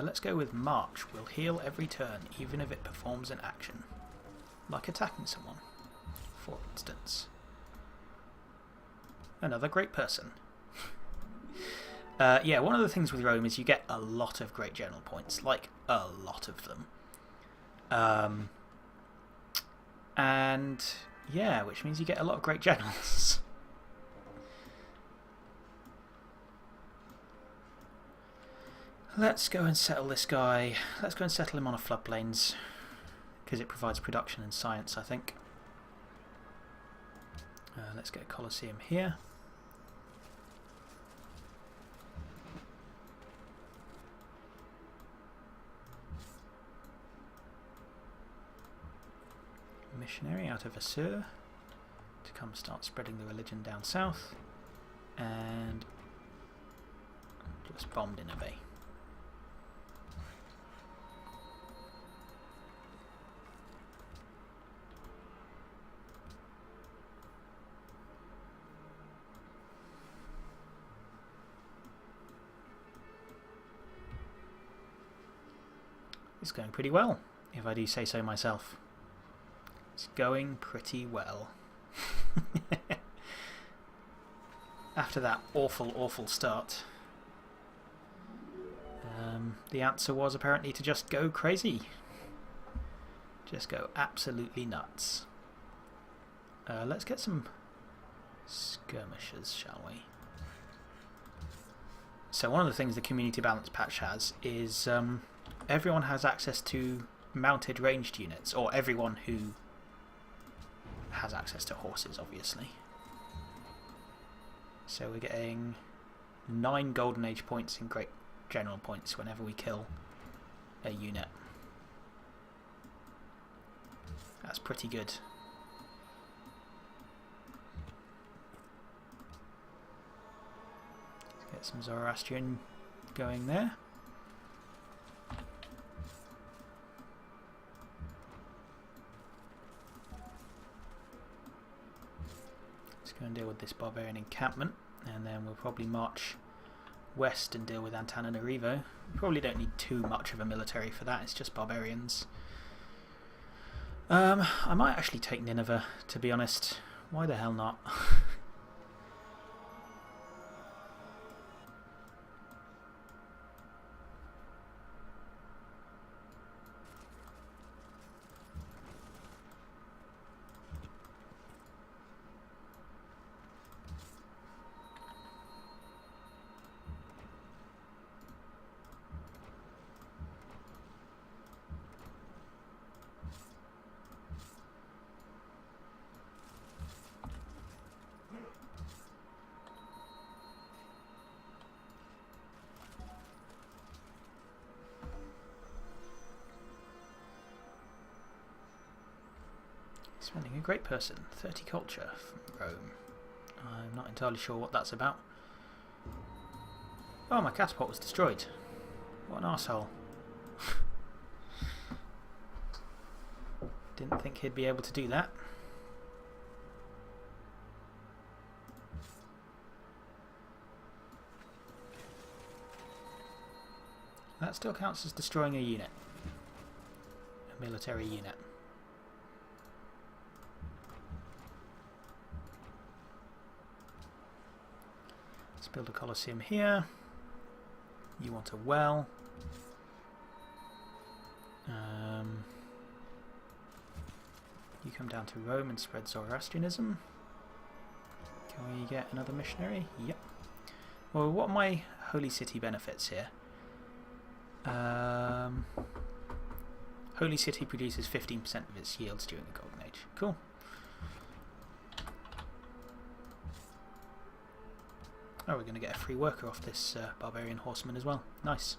Let's go with March. Will heal every turn, even if it performs an action. Like attacking someone, for instance. Another great person. Yeah, one of the things with Rome is you get a lot of great general points. Like, a lot of them. And, yeah, which means you get a lot of great generals. Let's go and settle this guy. Let's go and settle him on a floodplains, because it provides production and science, I think. Let's get a Colosseum here. missionary out of Assur to come start spreading the religion down south, and just bombed Nineveh. It's going pretty well, if I do say so myself. It's going pretty well. After that awful start, the answer was apparently to just go crazy. Just go absolutely nuts. Let's get some skirmishers, shall we? So one of the things the community balance patch has is everyone has access to mounted ranged units, or everyone who has access to horses, obviously. So we're getting 9 Golden Age points in Great General points whenever we kill a unit. That's pretty good. Let's get some Zoroastrian going there. Go and deal with this barbarian encampment, and then we'll probably march west and deal with Antananarivo. We probably don't need too much of a military for that, it's just barbarians. I might actually take Nineveh, to be honest. Why the hell not? Spending a great person. 30 culture from Rome. I'm not entirely sure what that's about. Oh, my catapult was destroyed. What an arsehole. Didn't think he'd be able to do that. That still counts as destroying a unit. A military unit. Let's build a Colosseum here. You want a well. You come down to Rome and spread Zoroastrianism. Can we get another missionary? Yep. Well, what are my holy city benefits here? Holy city produces 15% of its yields during the Golden Age. Cool. Oh, we're going to get a free worker off this barbarian horseman as well. Nice.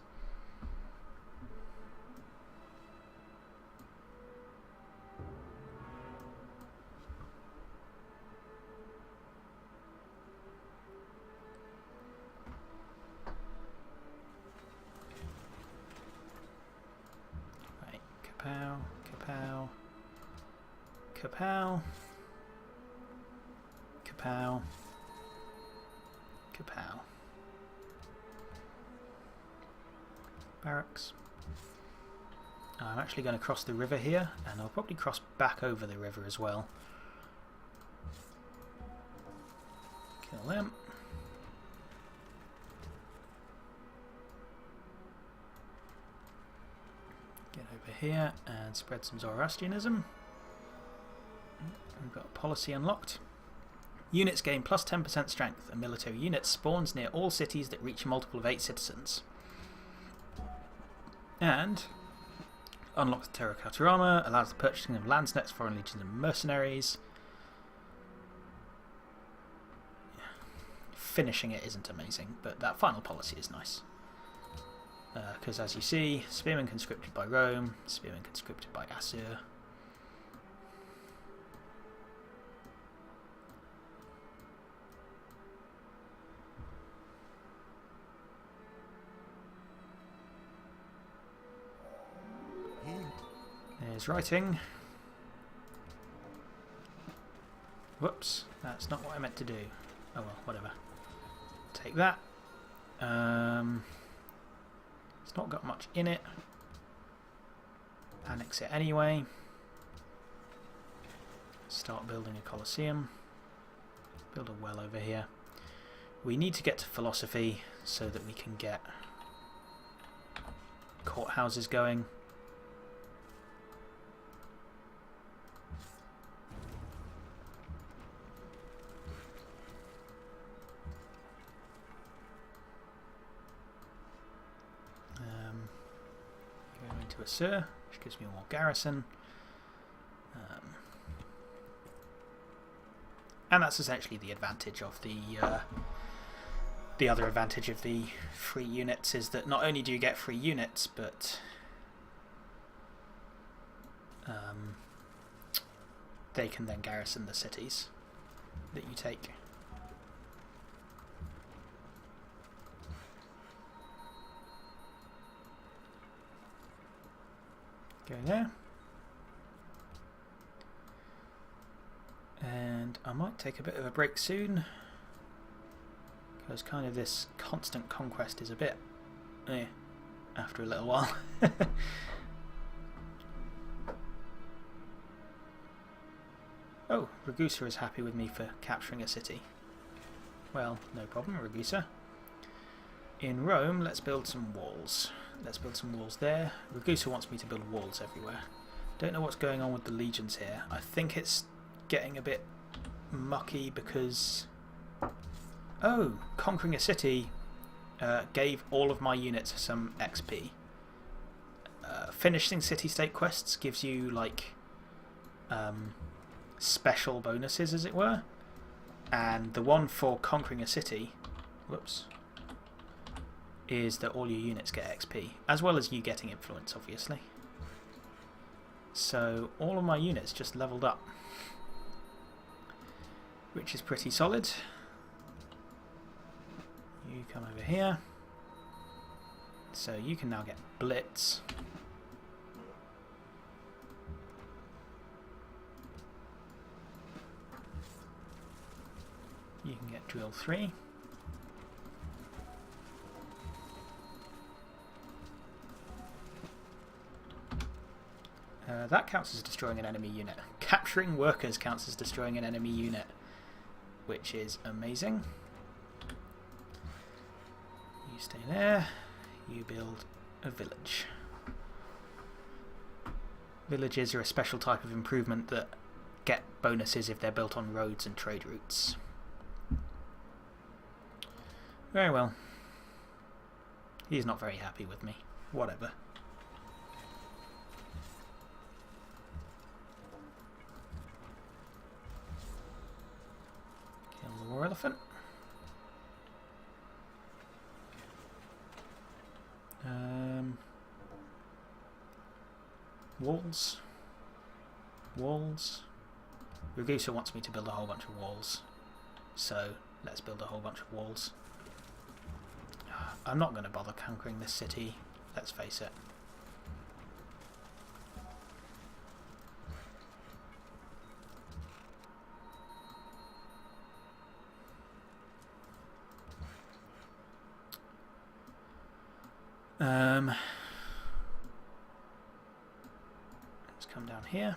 Right, kapow, kapow, kapow, kapow. Kapow. Barracks. I'm actually going to cross the river here, and I'll probably cross back over the river as well. Kill them. Get over here and spread some Zoroastrianism. We've got a policy unlocked. Units gain plus 10% strength. A military unit spawns near all cities that reach a multiple of 8 citizens. And unlocks the terracotta armor, allows the purchasing of lands next foreign legions and mercenaries. Finishing it isn't amazing, but that final policy is nice. Because as you see, spearmen conscripted by Rome, spearmen conscripted by Assur. is writing. Whoops, that's not what I meant to do. Oh well, whatever. Take that. It's not got much in it. Annex it anyway. Start building a Colosseum. Build a well over here. We need to get to philosophy so that we can get courthouses going. Go into a Sir, which gives me more garrison. And that's essentially the advantage of the other advantage of the free units is that not only do you get free units, but they can then garrison the cities that you take. Go there. And I might take a bit of a break soon, because kind of this constant conquest is a bit after a little while. Oh, Ragusa is happy with me for capturing a city. Well, no problem, Ragusa. In Rome, let's build some walls. Let's build some walls there. Ragusa wants me to build walls everywhere. Don't know what's going on with the legions here. I think it's getting a bit mucky because... Oh, conquering a city gave all of my units some XP. Finishing city-state quests gives you, like, special bonuses, as it were. And the one for conquering a city, whoops, is that all your units get XP, as well as you getting influence, obviously. So all of my units just leveled up, which is pretty solid. You come over here. So you can now get Blitz. You can get Drill 3. That counts as destroying an enemy unit. Capturing workers counts as destroying an enemy unit, which is amazing. You stay there. You build a village. Villages are a special type of improvement that get bonuses if they're built on roads and trade routes. Very well. He's not very happy with me. Whatever. Kill the war elephant. Walls. Walls. Ragusa wants me to build a whole bunch of walls. So, let's build a whole bunch of walls. I'm not going to bother conquering this city, let's face it. Let's come down here.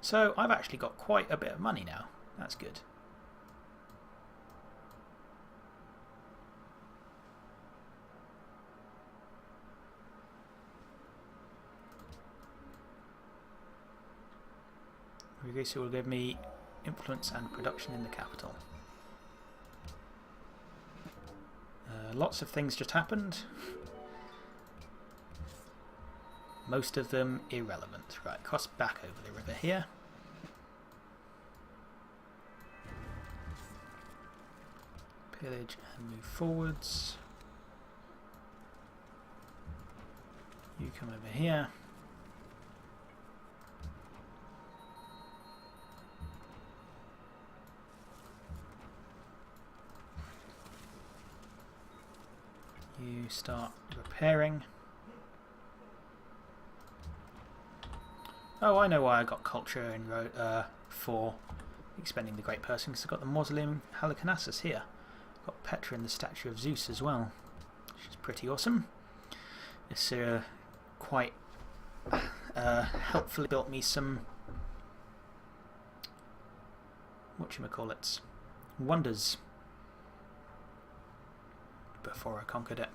So I've actually got quite a bit of money now. That's good. Ragusa will give me influence and production in the capital. Lots of things just happened. Most of them irrelevant. Right, cross back over the river here. Pillage and move forwards. You come over here. You start repairing. Oh, I know why I got culture in for expending the Great Person, because I've got the Mausoleum Halicarnassus here. I've got Petra and the statue of Zeus as well, which is pretty awesome. It's quite helpfully built me some whatchamacallits, wonders before I conquered it.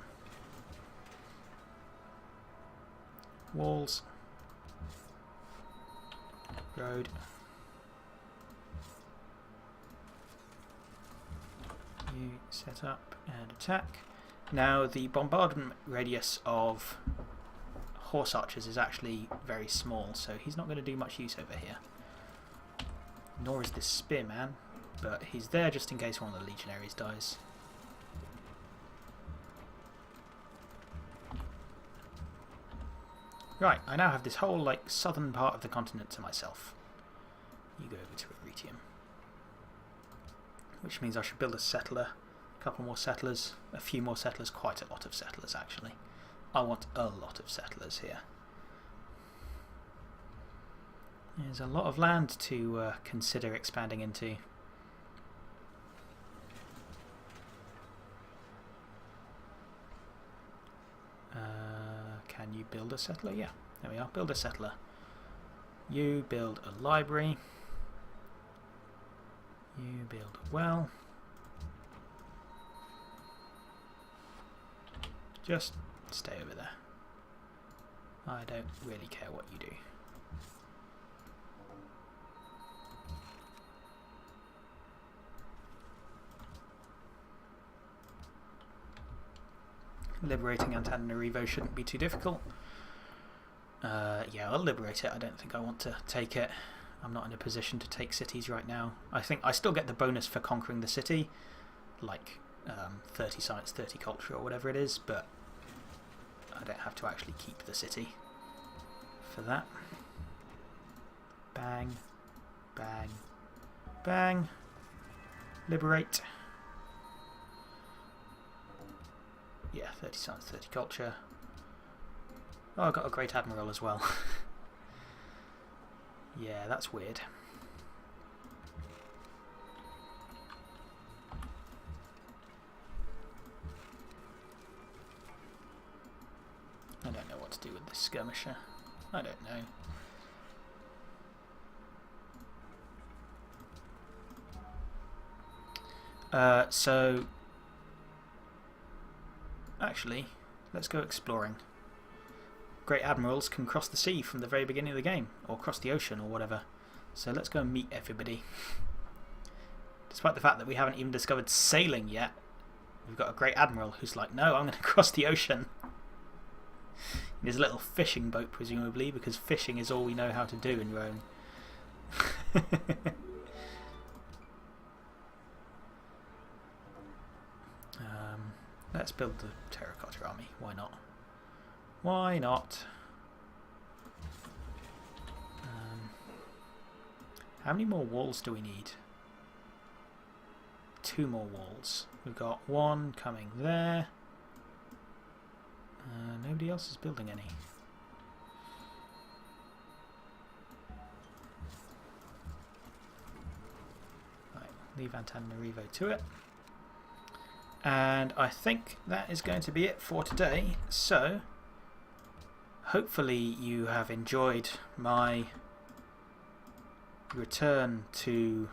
Walls. Road. You set up and attack. Now the bombardment radius of horse archers is actually very small, so he's not going to do much use over here. Nor is this spearman, but he's there just in case one of the legionaries dies. Right, I now have this whole southern part of the continent to myself. You go over to Arretium. Which means I should build a settler, a couple more settlers, a few more settlers, quite a lot of settlers actually. I want a lot of settlers here. There's a lot of land to consider expanding into. Can you build a settler? Yeah, there we are. Build a settler. You build a library. You build a well. Just stay over there. I don't really care what you do. Liberating Antananarivo shouldn't be too difficult. Yeah, I'll liberate it. I don't think I want to take it. I'm not in a position to take cities right now. I think I still get the bonus for conquering the city, like 30 science, 30 culture or whatever it is, but I don't have to actually keep the city for that. Bang, bang, bang. Liberate. Yeah, 30 science, 30 culture. Oh, I've got a Great Admiral as well. Yeah, that's weird. I don't know what to do with this skirmisher. I don't know. So actually, let's go exploring. Great admirals can cross the sea from the very beginning of the game, or cross the ocean or whatever. So let's go and meet everybody. Despite the fact that we haven't even discovered sailing yet, we've got a great admiral who's like, no, I'm going to cross the ocean. In his little fishing boat, presumably, because fishing is all we know how to do in Rome. Let's build the terracotta army. Why not? Why not? How many more walls do we need? 2 more walls. We've got 1 coming there. Nobody else is building any. Right, leave Antananarivo to it. And I think that is going to be it for today. So, hopefully you have enjoyed my return to